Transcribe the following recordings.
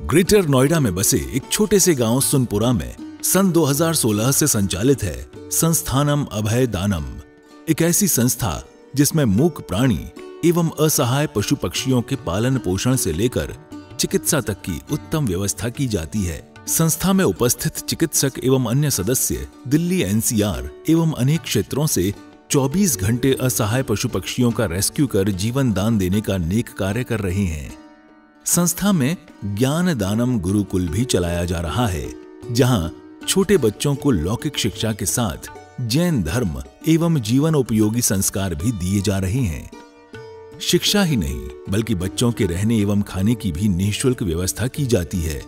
Greater Noida में बसे एक छोटे से गांव सुनपुरा में सन 2016 से संचालित है संस्थानम अभय दानम, एक ऐसी संस्था जिसमें मूक प्राणी एवं असहाय पशु पक्षियों के पालन पोषण से लेकर चिकित्सा तक की उत्तम व्यवस्था की जाती है। संस्था में उपस्थित चिकित्सक एवं अन्य सदस्य दिल्ली एनसीआर एवं अनेक क्षेत्रों से 24 घंटे असहाय पशु पक्षियों का रेस्क्यू कर जीवन दान देने का नेक कार्य कर रहे हैं। संस्था में ज्ञान दानम गुरुकुल भी चलाया जा रहा है, जहां छोटे बच्चों को लौकिक शिक्षा के साथ जैन धर्म एवं जीवन उपयोगी संस्कार भी दिए जा रहे हैं। शिक्षा ही नहीं बल्कि बच्चों के रहने एवं खाने की भी निःशुल्क व्यवस्था की जाती है।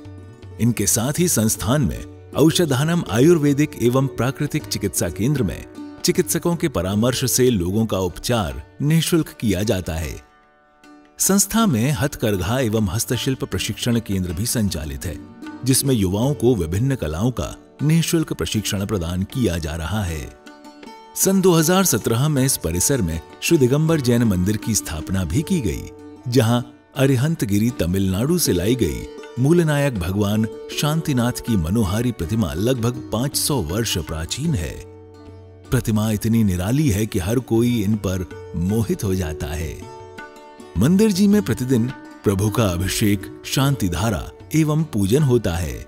इनके साथ ही संस्थान में औषधानम आयुर्वेदिक एवं प्राकृतिक चिकित्सा केंद्र में चिकित्सकों के परामर्श से लोगों का उपचार निःशुल्क किया जाता है। संस्था में हथकरघा एवं हस्तशिल्प प्रशिक्षण केंद्र भी संचालित है, जिसमें युवाओं को विभिन्न कलाओं का निःशुल्क प्रशिक्षण प्रदान किया जा रहा है। सन 2017 में इस परिसर में श्री दिगंबर जैन मंदिर की स्थापना भी की गई, जहां अरिहंतगिरी तमिलनाडु से लाई गई मूलनायक भगवान शांतिनाथ की मनोहारी प्रतिमा लगभग 500 वर्ष प्राचीन है। प्रतिमा इतनी निराली है कि हर कोई इन पर मोहित हो जाता है। मंदिर जी में प्रतिदिन प्रभु का अभिषेक, शांति धारा एवं पूजन होता है।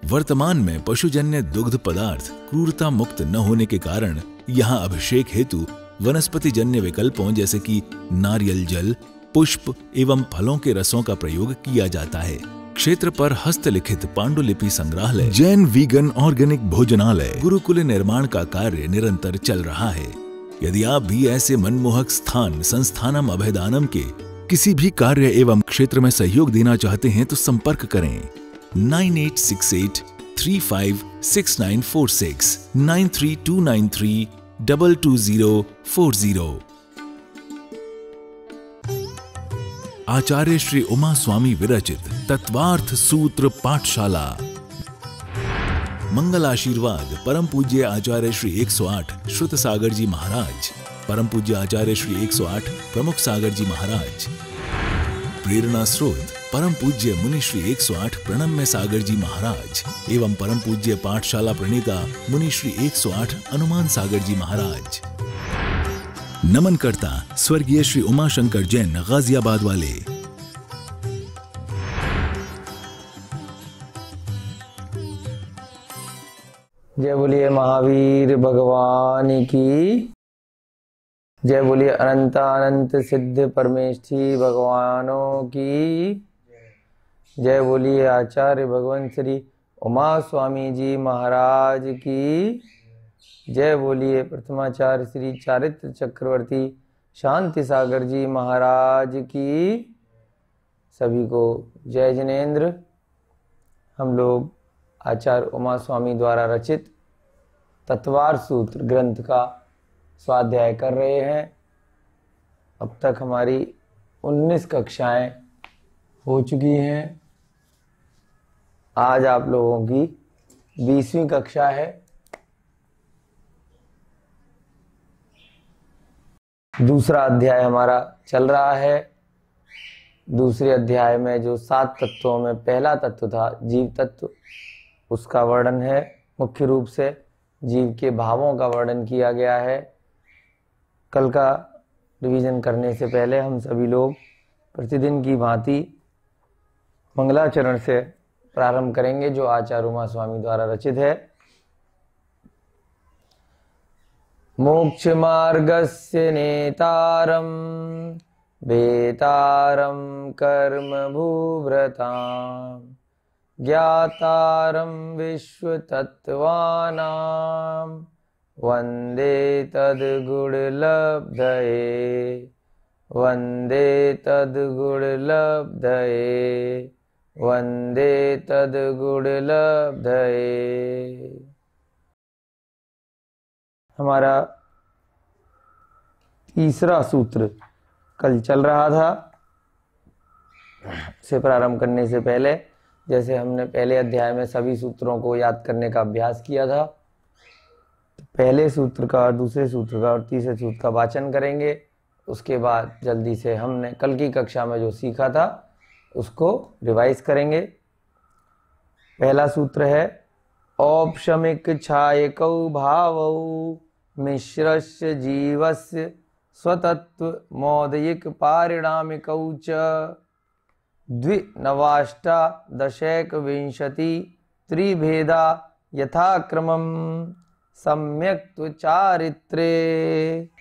वर्तमान में पशुजन्य दुग्ध पदार्थ क्रूरता मुक्त न होने के कारण यहाँ अभिषेक हेतु वनस्पति जन्य विकल्पों जैसे कि नारियल जल, पुष्प एवं फलों के रसों का प्रयोग किया जाता है। क्षेत्र पर हस्तलिखित पांडुलिपि संग्रहालय, जैन वीगन ऑर्गेनिक भोजनालय, गुरुकुल निर्माण का कार्य निरंतर चल रहा है। यदि आप भी ऐसे मनमोहक स्थान संस्थानम अभयदानम के किसी भी कार्य एवं क्षेत्र में सहयोग देना चाहते हैं तो संपर्क करें 9868356946 9329322040। आचार्य श्री उमा स्वामी विरचित तत्वार्थ सूत्र पाठशाला। मंगल आशीर्वाद परम पूज्य आचार्य श्री 108 श्रुत सागर जी महाराज, परम पूज्य आचार्य श्री 108 प्रमुख सागर जी महाराज। प्रेरणा स्रोत परम पूज्य मुनि श्री 108 प्रणम्य सागर जी महाराज एवं परम पूज्य पाठशाला प्रणेता मुनि श्री 108 अनुमान सागर जी महाराज। नमन करता स्वर्गीय श्री उमाशंकर जैन गाजियाबाद वाले। जय बोलिए महावीर भगवान की, जय बोलिए अनंतानंत सिद्ध परमेष्ठी भगवानों की, जय बोलिए आचार्य भगवान श्री उमा स्वामी जी महाराज की, जय बोलिए प्रथमाचार्य श्री चारित्र चक्रवर्ती शांति सागर जी महाराज की। सभी को जय जिनेन्द्र। हम लोग आचार्य उमा स्वामी द्वारा रचित तत्वार्थ सूत्र ग्रंथ का स्वाध्याय कर रहे हैं। अब तक हमारी 19 कक्षाएं हो चुकी हैं। आज आप लोगों की 20वीं कक्षा है। दूसरा अध्याय हमारा चल रहा है। दूसरे अध्याय में जो 7 तत्वों में पहला तत्व था जीव तत्व, उसका वर्णन है। मुख्य रूप से जीव के भावों का वर्णन किया गया है। कल का रिवीजन करने से पहले हम सभी लोग प्रतिदिन की भांति मंगलाचरण से प्रारंभ करेंगे, जो आचार्य उमा स्वामी द्वारा रचित है। मोक्ष मार्गस्य नेतारम वेतारम कर्म भूभृताम ज्ञातारम विश्व तत्वानाम वंदे तद्गुणलब्धये, वंदे तद्गुणलब्धये, वंदे तद्गुणलब्धये। हमारा तीसरा सूत्र कल चल रहा था। से प्रारंभ करने से पहले जैसे हमने पहले अध्याय में सभी सूत्रों को याद करने का अभ्यास किया था, तो पहले सूत्र का, दूसरे सूत्र का और तीसरे सूत्र का वाचन करेंगे। उसके बाद जल्दी से हमने कल की कक्षा में जो सीखा था उसको रिवाइज करेंगे। पहला सूत्र है औपशमिक छायकौ भावौ मिश्रस्य जीवस्य स्वतत्व मौदयिक पारिणामिकौ च द्विनवाष्टादशैकविंशति त्रिभेदा यथाक्रमम् सम्यक्त्व चारित्रे।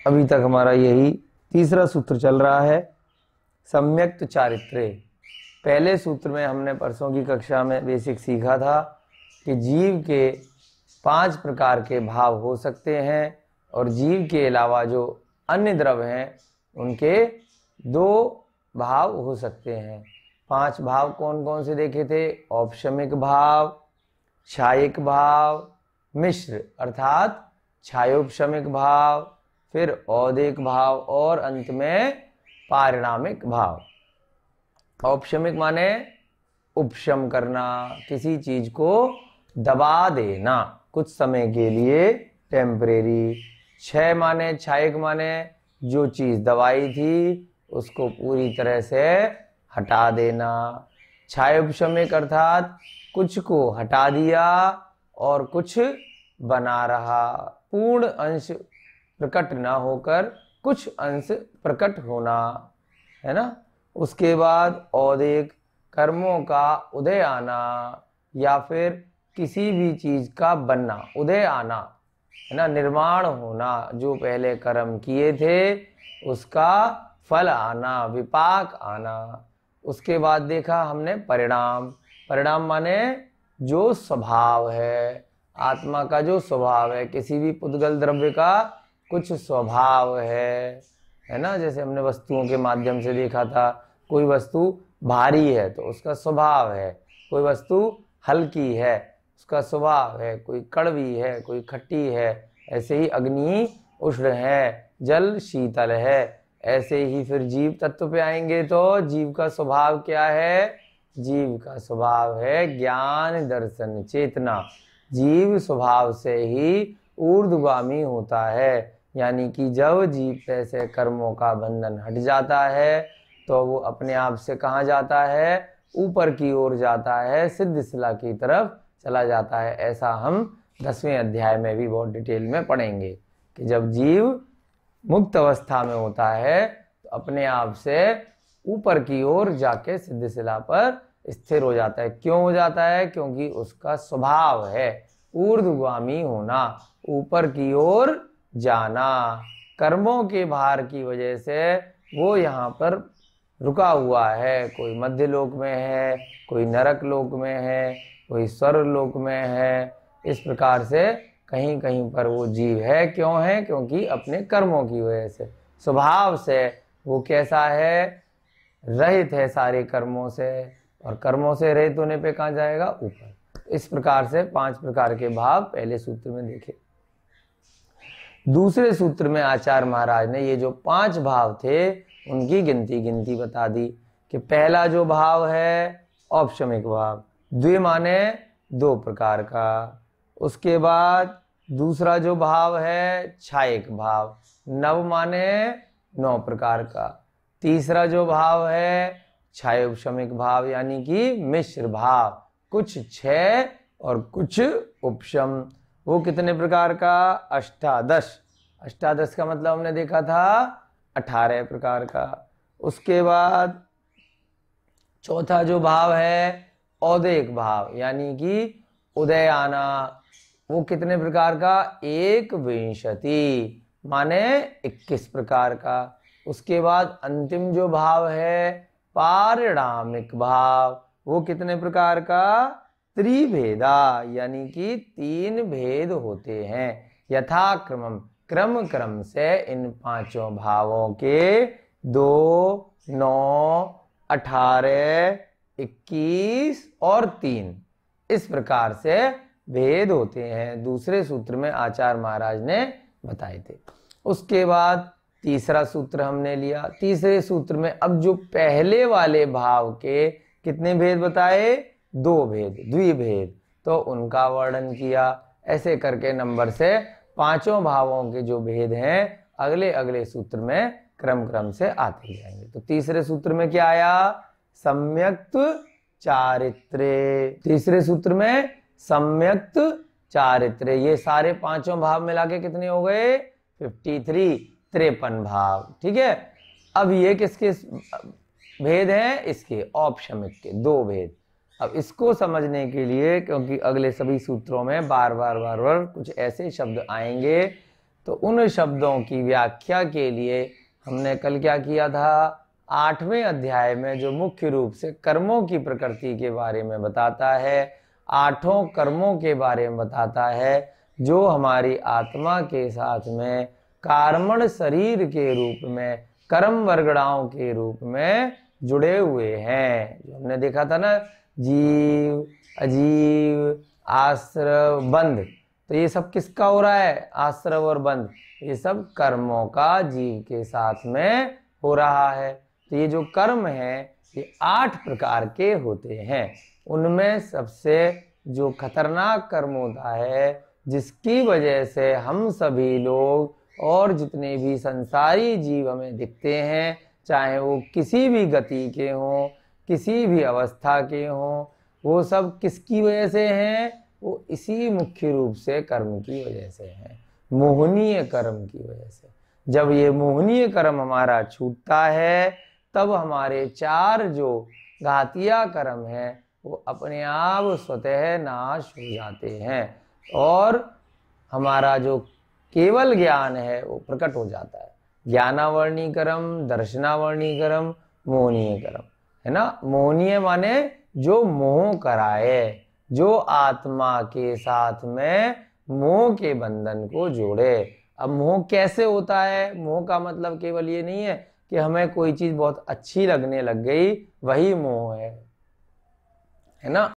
अभी तक हमारा यही तीसरा सूत्र चल रहा है, सम्यक्त्व चारित्रे। पहले सूत्र में हमने परसों की कक्षा में बेसिक सीखा था कि जीव के 5 प्रकार के भाव हो सकते हैं और जीव के अलावा जो अन्य द्रव हैं उनके 2 भाव हो सकते हैं। 5 भाव कौन कौन से देखे थे? औपशमिक भाव, छायिक भाव, मिश्र अर्थात छायोपशमिक भाव, फिर औदिक भाव और अंत में पारिणामिक भाव। औपशमिक माने उपशम करना, किसी चीज को दबा देना कुछ समय के लिए, टेम्परेरी। क्षय माने, छायिक माने जो चीज दबाई थी उसको पूरी तरह से हटा देना। छायोपशमिक अर्थात कुछ को हटा दिया और कुछ बना रहा, पूर्ण अंश प्रकट ना होकर कुछ अंश प्रकट होना, है ना। उसके बाद औदिक, कर्मों का उदय आना या फिर किसी भी चीज का बनना, उदय आना, है ना, निर्माण होना, जो पहले कर्म किए थे उसका फल आना, विपाक आना। उसके बाद देखा हमने परिणाम। परिणाम माने जो स्वभाव है, आत्मा का जो स्वभाव है, किसी भी पुद्गल द्रव्य का कुछ स्वभाव है ना। जैसे हमने वस्तुओं के माध्यम से देखा था, कोई वस्तु भारी है तो उसका स्वभाव है, कोई वस्तु हल्की है उसका स्वभाव है, कोई कड़वी है, कोई खट्टी है। ऐसे ही अग्नि उष्ण है, जल शीतल है। ऐसे ही फिर जीव तत्व पे आएंगे तो जीव का स्वभाव क्या है? जीव का स्वभाव है ज्ञान दर्शन चेतना। जीव स्वभाव से ही ऊर्ध्वगामी होता है, यानी कि जब जीव से कर्मों का बंधन हट जाता है तो वो अपने आप से कहाँ जाता है? ऊपर की ओर जाता है, सिद्ध शिला की तरफ चला जाता है। ऐसा हम 10वें अध्याय में भी बहुत डिटेल में पढ़ेंगे कि जब जीव मुक्त अवस्था में होता है तो अपने आप से ऊपर की ओर जाके सिद्ध शिला पर स्थिर हो जाता है। क्यों हो जाता है? क्योंकि उसका स्वभाव है ऊर्ध्वगामी होना, ऊपर की ओर जाना। कर्मों के भार की वजह से वो यहाँ पर रुका हुआ है, कोई मध्य लोक में है, कोई नरक लोक में है, कोई स्वर्ग लोक में है। इस प्रकार से कहीं कहीं पर वो जीव है। क्यों है? क्योंकि अपने कर्मों की वजह से, स्वभाव से वो कैसा है? रहित है सारे कर्मों से, और कर्मों से रहित होने पे कहाँ जाएगा? ऊपर। इस प्रकार से 5 प्रकार के भाव पहले सूत्र में देखे। दूसरे सूत्र में आचार्य महाराज ने ये जो 5 भाव थे उनकी गिनती बता दी कि पहला जो भाव है औपशमिक भाव, द्वि माने 2 प्रकार का। उसके बाद दूसरा जो भाव है छायिक भाव, नव माने 9 प्रकार का। तीसरा जो भाव है छायोपशमिक भाव यानी कि मिश्र भाव, कुछ क्षय और कुछ उपशम। वो कितने प्रकार का? 18। 18 का मतलब हमने देखा था 18 प्रकार का। उसके बाद चौथा जो भाव है औदिक भाव यानी कि उदय आना, वो कितने प्रकार का? 21 माने 21 प्रकार का। उसके बाद अंतिम जो भाव है पारिणामिक भाव, वो कितने प्रकार का? त्रिभेदा यानी कि 3 भेद होते हैं। यथाक्रमम, क्रम से इन 5 भावों के 2, 9, 18, 21 और 3 इस प्रकार से भेद होते हैं। दूसरे सूत्र में आचार्य महाराज ने बताए थे। उसके बाद तीसरा सूत्र हमने लिया। तीसरे सूत्र में अब जो पहले वाले भाव के कितने भेद बताए? 2 भेद, द्विभेद, तो उनका वर्णन किया। ऐसे करके नंबर से 5 भावों के जो भेद हैं अगले अगले सूत्र में क्रम से आते जाएंगे। तो तीसरे सूत्र में क्या आया? सम्यक्त्व चारित्र्य। तीसरे सूत्र में सम्यक्त चारित्र्य। ये सारे पांचों भाव मिला के कितने हो गए? 53, 53 भाव। ठीक है। अब ये किसके भेद हैं? इसके औपशमिक के 2 भेद। अब इसको समझने के लिए, क्योंकि अगले सभी सूत्रों में बार बार कुछ ऐसे शब्द आएंगे, तो उन शब्दों की व्याख्या के लिए हमने कल क्या किया था? 8वें अध्याय में जो मुख्य रूप से कर्मों की प्रकृति के बारे में बताता है, 8 कर्मों के बारे में बताता है, जो हमारी आत्मा के साथ में कार्मण शरीर के रूप में, कर्म वर्गणाओं के रूप में जुड़े हुए हैं। जो हमने देखा था ना, जीव, अजीव, आश्रव, बंध, तो ये सब किसका हो रहा है? आश्रव और बंध, ये सब कर्मों का जीव के साथ में हो रहा है। तो ये जो कर्म है ये 8 प्रकार के होते हैं। उनमें सबसे जो खतरनाक कर्म होता है, जिसकी वजह से हम सभी लोग और जितने भी संसारी जीव हमें दिखते हैं, चाहे वो किसी भी गति के हों, किसी भी अवस्था के हों, वो सब किसकी वजह से हैं? वो इसी मुख्य रूप से कर्म की वजह से हैं, मोहनीय कर्म की वजह से। जब ये मोहनीय कर्म हमारा छूटता है, तब हमारे 4 जो घातिया कर्म हैं वो अपने आप स्वतः नाश हो जाते हैं और हमारा जो केवल ज्ञान है वो प्रकट हो जाता है। ज्ञानावर्णी कर्म, दर्शनावर्णी कर्म, मोहनीय कर्म, है ना। मोहनीय माने जो मोह कराए, जो आत्मा के साथ में मोह के बंधन को जोड़े। अब मोह कैसे होता है? मोह का मतलब केवल ये नहीं है कि हमें कोई चीज बहुत अच्छी लगने लग गई, वही मोह है ना।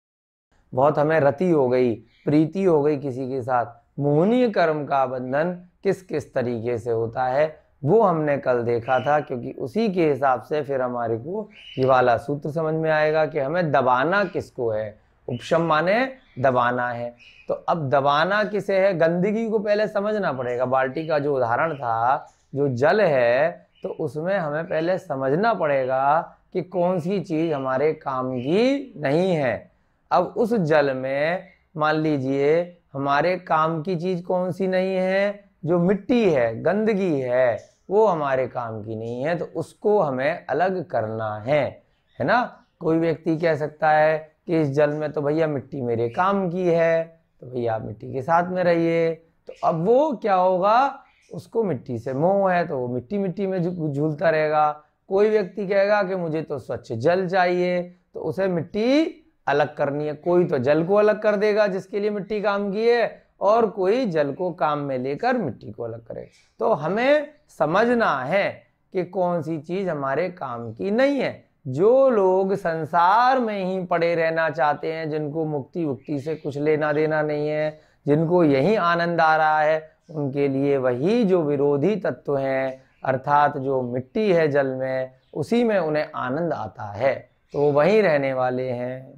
बहुत हमें रति हो गई, प्रीति हो गई किसी के साथ। मोहनीय कर्म का बंधन किस किस तरीके से होता है वो हमने कल देखा था, क्योंकि उसी के हिसाब से फिर हमारे को ये वाला सूत्र समझ में आएगा कि हमें दबाना किसको है। उपशम माने दबाना है। तो अब दबाना किसे है? गंदगी को पहले समझना पड़ेगा। बाल्टी का जो उदाहरण था, जो जल है, तो उसमें हमें पहले समझना पड़ेगा कि कौन सी चीज हमारे काम की नहीं है। अब उस जल में मान लीजिए हमारे काम की चीज कौन सी नहीं है? जो मिट्टी है, गंदगी है, वो हमारे काम की नहीं है, तो उसको हमें अलग करना है ना। कोई व्यक्ति कह सकता है कि इस जल में तो भैया मिट्टी मेरे काम की है, तो भैया आप मिट्टी के साथ में रहिए। तो अब वो क्या होगा? उसको मिट्टी से मोह है, तो वो मिट्टी मिट्टी में झूलता रहेगा। कोई व्यक्ति कहेगा कि मुझे तो स्वच्छ जल चाहिए, तो उसे मिट्टी अलग करनी है। कोई तो जल को अलग कर देगा जिसके लिए मिट्टी काम की है, और कोई जल को काम में लेकर मिट्टी को अलग करेगा। तो हमें समझना है कि कौन सी चीज हमारे काम की नहीं है। जो लोग संसार में ही पड़े रहना चाहते हैं, जिनको मुक्ति मुक्ति से कुछ लेना देना नहीं है, जिनको यही आनंद आ रहा है, उनके लिए वही जो विरोधी तत्व हैं, अर्थात जो मिट्टी है जल में, उसी में उन्हें आनंद आता है, तो वो वहीं रहने वाले हैं,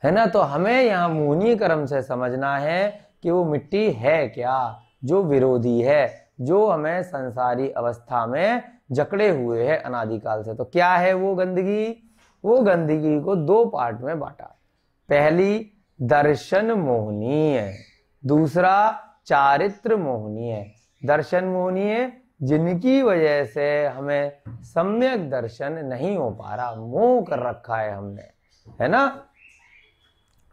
है ना। तो हमें यहाँ मोहनीय कर्म से समझना है कि वो मिट्टी है क्या, जो विरोधी है, जो हमें संसारी अवस्था में जकड़े हुए है अनादिकाल से। तो क्या है वो गंदगी? वो गंदगी को 2 पार्ट में बांटा। पहली दर्शन मोहनीय, दूसरा चारित्र मोहनीय। दर्शन मोहनीय जिनकी वजह से हमें सम्यक दर्शन नहीं हो पा रहा, मोह कर रखा है हमने, है ना,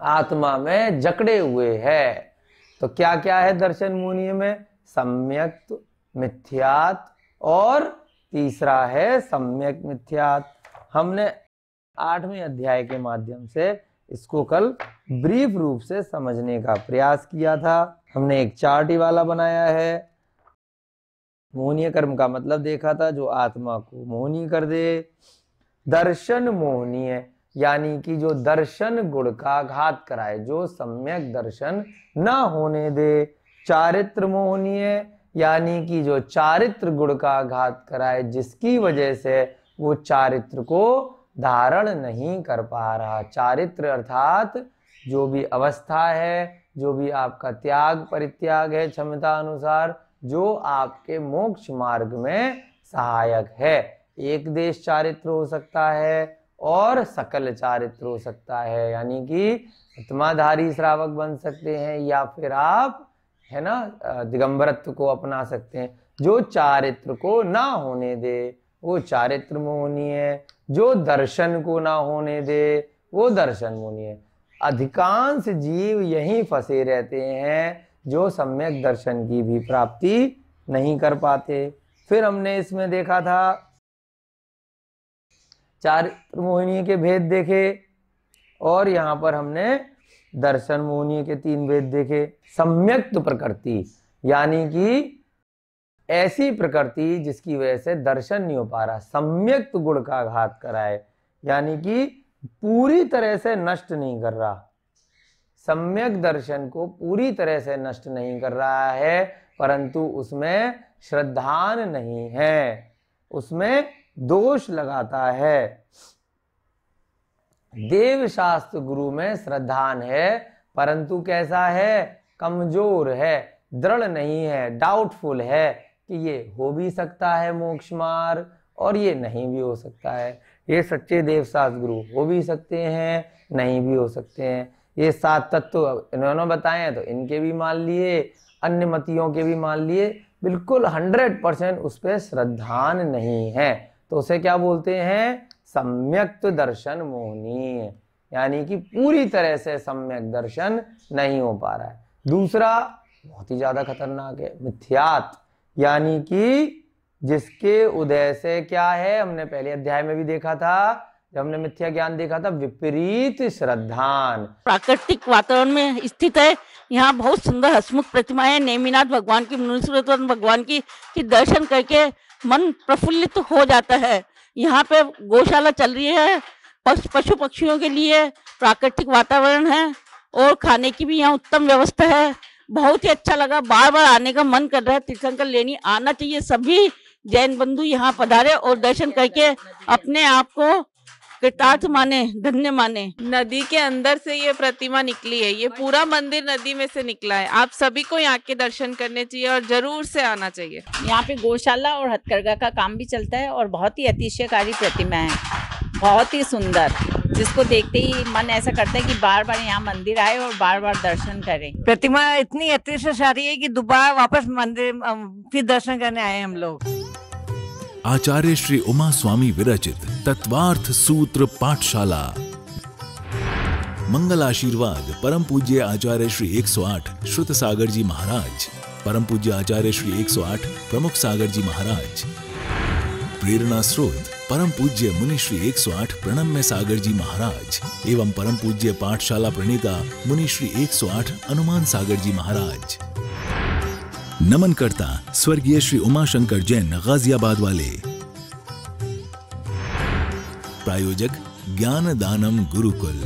आत्मा में जकड़े हुए है। तो क्या क्या है दर्शन मोहनीय में? सम्यक, मिथ्यात और तीसरा है सम्यक मिथ्यात। हमने 8वें अध्याय के माध्यम से इसको कल ब्रीफ रूप से समझने का प्रयास किया था। हमने एक चार्ट ही वाला बनाया है। मोहनीय कर्म का मतलब देखा था, जो आत्मा को मोहनीय कर दे। दर्शन मोहनीय यानी कि जो दर्शन गुण का घात कराए, जो सम्यक दर्शन न होने दे। चारित्र मोहनीय यानी कि जो चारित्र गुण का घात कराए, जिसकी वजह से वो चारित्र को धारण नहीं कर पा रहा। चारित्र अर्थात जो भी अवस्था है, जो भी आपका त्याग परित्याग है क्षमता अनुसार, जो आपके मोक्ष मार्ग में सहायक है। एक देश चारित्र हो सकता है और सकल चारित्र हो सकता है, यानी कि आत्माधारी श्रावक बन सकते हैं, या फिर आप है ना दिगंबरत्व को अपना सकते हैं। जो चारित्र को ना होने दे वो चारित्र मोहनी है, जो दर्शन को ना होने दे वो दर्शन मोहनी है। अधिकांश जीव यहीं फंसे रहते हैं जो सम्यक दर्शन की भी प्राप्ति नहीं कर पाते। फिर हमने इसमें देखा था चारित्र मोहिनी के भेद देखे, और यहाँ पर हमने दर्शन मोहिनी के 3 भेद देखे। सम्यक्त प्रकृति यानी कि ऐसी प्रकृति जिसकी वजह से दर्शन नहीं हो पा रहा, सम्यक्त गुण का घात कराए, यानी कि पूरी तरह से नष्ट नहीं कर रहा, सम्यक दर्शन को पूरी तरह से नष्ट नहीं कर रहा है, परंतु उसमें श्रद्धान नहीं है, उसमें दोष लगाता है। देव शास्त्र गुरु में श्रद्धान है, परंतु कैसा है, कमजोर है, दृढ़ नहीं है, डाउटफुल है कि ये हो भी सकता है मोक्ष मार्ग और ये नहीं भी हो सकता है। ये सच्चे देव शास्त्र गुरु हो भी सकते हैं, नहीं भी हो सकते हैं। ये 7 तत्व इन्होंने बताए हैं तो इनके भी मान लिए, अन्य मतियों के भी मान लिए, बिल्कुल 100% उस पर श्रद्धान नहीं है, तो उसे क्या बोलते हैं, सम्यक्त दर्शन मोहनी, यानी कि पूरी तरह से सम्यक दर्शन नहीं हो पा रहा है। दूसरा बहुत ही ज्यादा खतरनाक है, मिथ्यात, यानी कि जिसके उदय से क्या है, हमने पहले अध्याय में भी देखा था जब हमने मिथ्या ज्ञान देखा था, विपरीत श्रद्धान। प्राकृतिक वातावरण में स्थित है, यहाँ बहुत सुंदर हसमुख प्रतिमा है नेमिनाथ भगवान की, मुनीश्वर भगवान की दर्शन करके मन प्रफुल्लित हो जाता है। यहाँ पे गौशाला चल रही है, पशु पक्षियों के लिए प्राकृतिक वातावरण है और खाने की भी यहाँ उत्तम व्यवस्था है। बहुत ही अच्छा लगा, बार बार आने का मन कर रहा है। तीर्थंकर लेनी आना चाहिए, सभी जैन बंधु यहाँ पधारे और दर्शन करके अपने आप को कृतार्थ माने, धन्य माने। नदी के अंदर से ये प्रतिमा निकली है, ये पूरा मंदिर नदी में से निकला है। आप सभी को यहाँ के दर्शन करने चाहिए और जरूर से आना चाहिए। यहाँ पे गौशाला और हथकरघा का काम भी चलता है और बहुत ही अतिशयकारी प्रतिमा है, बहुत ही सुंदर, जिसको देखते ही मन ऐसा करता है कि बार बार यहाँ मंदिर आए और बार बार दर्शन करें। प्रतिमा इतनी अतिशयकारी है कि दोबारा वापस मंदिर फिर दर्शन करने आए हम लोग। आचार्य श्री उमा स्वामी विरचित तत्वार्थ सूत्र पाठशाला। मंगल आशीर्वाद परम पूज्य आचार्य श्री 108 श्रुत सागर जी महाराज, परम पूज्य आचार्य श्री 108 प्रमुख सागर जी महाराज। प्रेरणा स्रोत परम पूज्य मुनि श्री 108 प्रणम्य सागर जी महाराज एवं परम पूज्य पाठशाला प्रणेता मुनि श्री 108 हनुमान सागर जी महाराज। नमन करता स्वर्गीय श्री उमाशंकर जैन गाजियाबाद वाले। प्रायोजक ज्ञान दानम गुरुकुल।